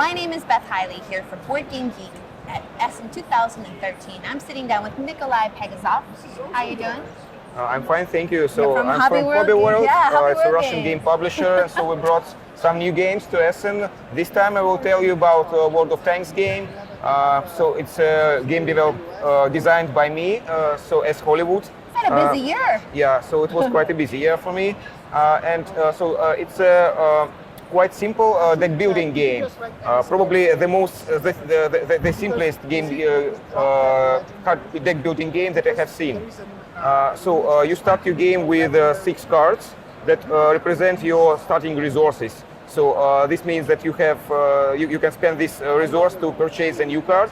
My name is Beth Hiley here for Board Game Geek at Essen 2013. I'm sitting down with Nikolai Pegazov. How you doing? I'm fine, thank you. So You're from I'm Hobby from World Hobby World. Yeah, Hobby It's a World Russian game publisher, so we brought some new games to Essen. This time I will tell you about World of Tanks game. So it's a game designed by me, so as Hollywood. It's had a busy year. Yeah, so it was quite a busy year for me. It's a quite simple deck building game. Probably the simplest game deck building game that I have seen. You start your game with 6 cards that represent your starting resources. So this means that you have you can spend this resource to purchase a new card,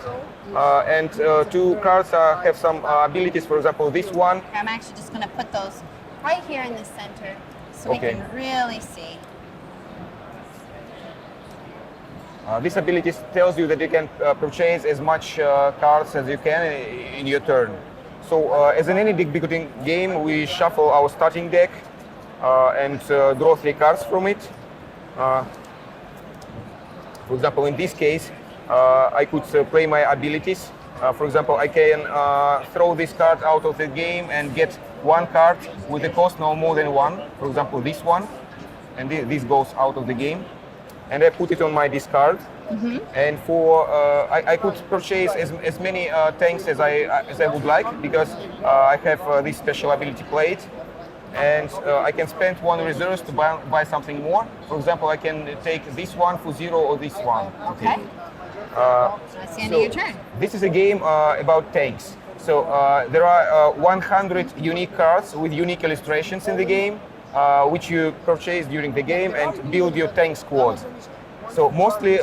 and 2 cards have some abilities. For example, this one. I'm actually just going to put those right here in the center so we can really see. This ability tells you that you can purchase as much cards as you can in your turn. So as in any deck building game, we shuffle our starting deck and draw 3 cards from it. For example, in this case, I could play my abilities. For example, I can throw this card out of the game and get 1 card with a cost no more than 1. For example, this one, and this goes out of the game. And I put it on my discard. Mm-hmm. And for I could purchase as many tanks as I would like, because I have this special ability plate. And I can spend 1 resource to buy something more. For example, I can take this one for 0 or this one. Okay. That's the end of your turn. This is a game about tanks. So there are 100 unique cards with unique illustrations in the game, which you purchase during the game and build your tank squad. So mostly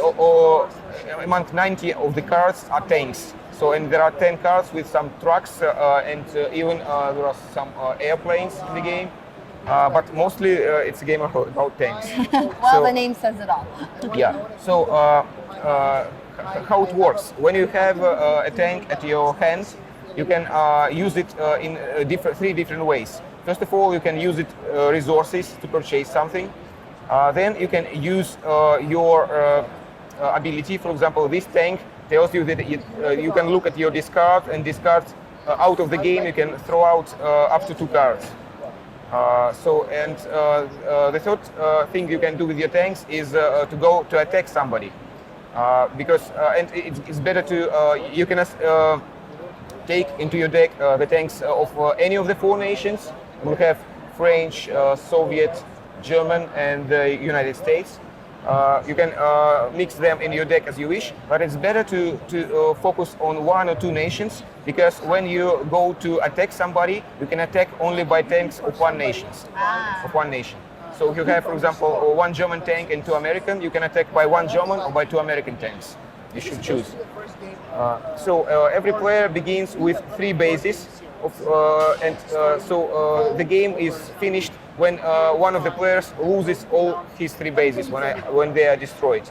among 90 of the cards are tanks. So, and there are 10 cards with some trucks and even there are some airplanes in the game. But mostly it's a game about tanks. Well, the name says it all. Yeah. So how it works? When you have a tank at your hands, you can use it in 3 different ways. First of all, you can use it resources to purchase something. Then you can use your ability. For example, this tank tells you that you can look at your discard and discard out of the game. You can throw out up to 2 cards. The third thing you can do with your tanks is to go to attack somebody, because and it's better to you can take into your deck the tanks of any of the 4 nations. We have French, Soviet, German, and the United States. You can mix them in your deck as you wish, but it's better to focus on 1 or 2 nations, because when you go to attack somebody, you can attack only by tanks of 1 nation. So if you have, for example, 1 German tank and 2 American, you can attack by 1 German or by 2 American tanks. You should choose. Every player begins with 3 bases, the game is finished when one of the players loses all his 3 bases when they are destroyed.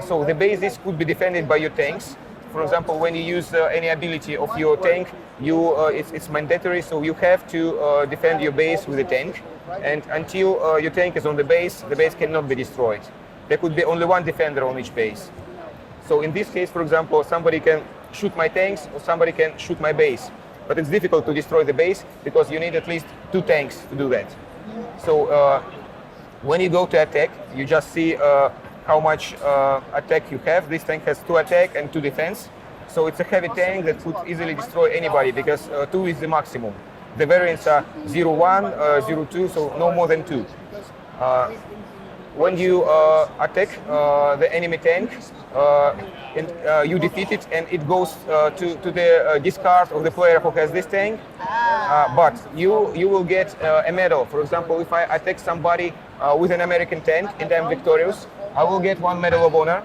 So the bases could be defended by your tanks. For example, when you use any ability of your tank, it's mandatory, so you have to defend your base with a tank. And until your tank is on the base cannot be destroyed. There could be only 1 defender on each base. So in this case, for example, somebody can shoot my tanks or somebody can shoot my base. But it's difficult to destroy the base because you need at least 2 tanks to do that. So when you go to attack, you just see how much attack you have. This tank has 2 attack and 2 defense. So it's a heavy tank that could easily destroy anybody, because 2 is the maximum. The variants are 0-1, 0-2, so no more than 2. When you attack the enemy tank, and you defeat it, and it goes to the discard of the player who has this tank. But you will get a medal. For example, if I attack somebody with an American tank and I'm victorious, I will get 1 medal of honor.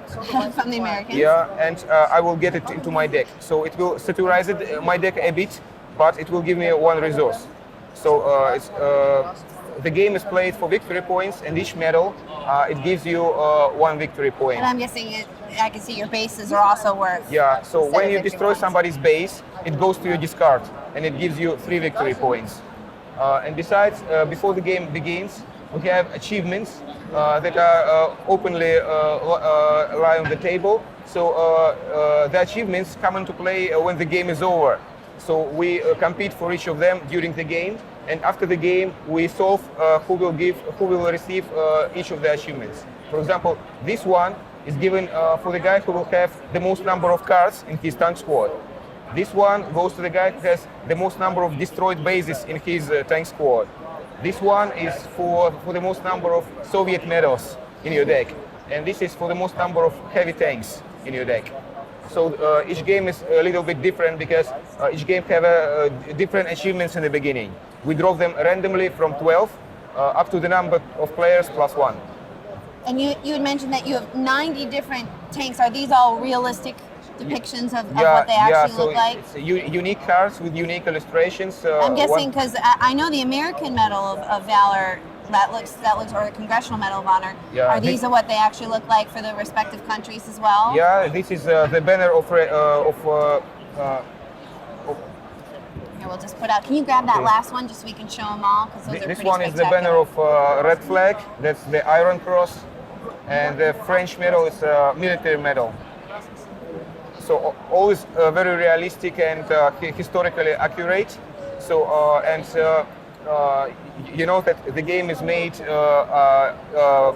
From the Americans? Yeah, and I will get it into my deck. So it will saturize my deck a bit, but it will give me 1 resource. So the game is played for victory points, and each medal it gives you 1 victory point. And I'm guessing I can see your bases are also worth. Yeah, so when you destroy somebody's base, it goes to your discard, and it gives you 3 victory points. And besides, before the game begins, we have achievements that are openly lie on the table. So the achievements come into play when the game is over. So we compete for each of them during the game, and after the game we solve who will receive each of the achievements. For example, this one is given for the guy who will have the most number of cards in his tank squad. This one goes to the guy who has the most number of destroyed bases in his tank squad. This one is for the most number of Soviet medals in your deck. And this is for the most number of heavy tanks in your deck. So each game is a little bit different because each game have different achievements in the beginning. We draw them randomly from 12 up to the number of players plus 1. And you had mentioned that you have 90 different tanks. Are these all realistic depictions of what they actually look like? It's unique cards with unique illustrations. I'm guessing because I know the American Medal of Valor that looks, or the Congressional Medal of Honor. Yeah, are these what they actually look like for the respective countries as well? Yeah, this is the banner of Here, we'll just put out. Can you grab that last one just so we can show them all? Because those are this pretty one is the banner of red flag. That's the Iron Cross, and the French medal is a military medal. So all is very realistic and historically accurate. So you know that the game is made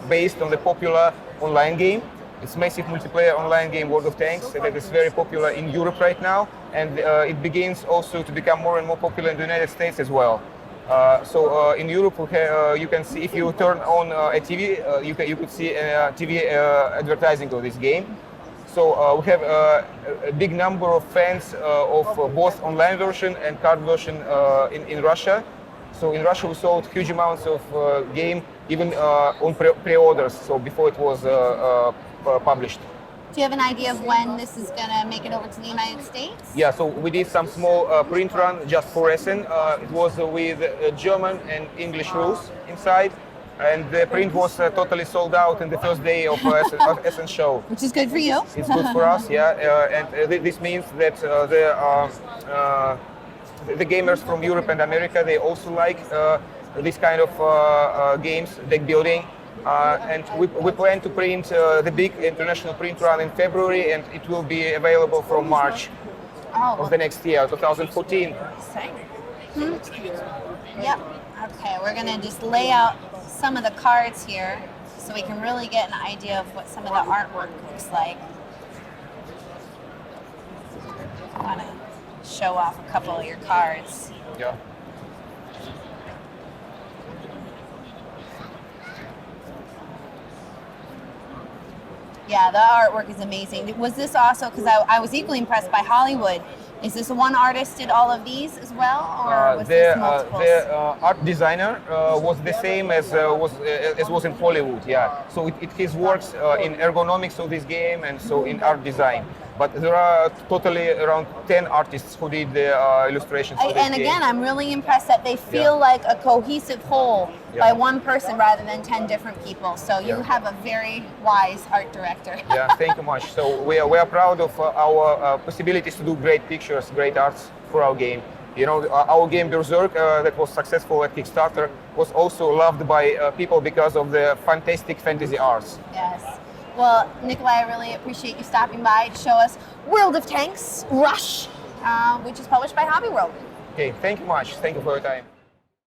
based on the popular online game. It's massive multiplayer online game World of Tanks that is very popular in Europe right now, and it begins also to become more and more popular in the United States as well. So in Europe, you can see, if you turn on a TV, you could see TV advertising of this game. So we have a big number of fans of both online version and card version in Russia. So in Russia we sold huge amounts of game even on pre-orders, so before it was published. Do you have an idea of when this is going to make it over to the United States? Yeah, so we did some small print run just for Essen. It was with German and English rules inside. And the print was totally sold out in the first day of Essen show. Which is good for you. It's good for us, yeah. And this means that the gamers from Europe and America, they also like this kind of games, deck building. And we plan to print the big international print run in February, and it will be available from March of the next year, 2014. Yep. Okay, we're going to just lay out some of the cards here so we can really get an idea of what some of the artwork looks like. I want to show off a couple of your cards. Yeah. Yeah, the artwork is amazing. Was this also, because I was equally impressed by Hollywood, is this one artist did all of these as well, or was this multiples? The art designer was the same as was in Hollywood, yeah. So his works in ergonomics of this game and so in art design. But there are totally around 10 artists who did the illustrations for this and again, I'm really impressed that they feel like a cohesive whole by one person rather than 10 different people. So you have a very wise art director. Yeah, thank you much. So we are proud of our possibilities to do great pictures, great arts for our game. You know, our game Berserk that was successful at Kickstarter was also loved by people because of the fantastic fantasy arts. Yes. Well, Nikolai, I really appreciate you stopping by to show us World of Tanks Rush, which is published by Hobby World. Okay, thank you much. Thank you for your time.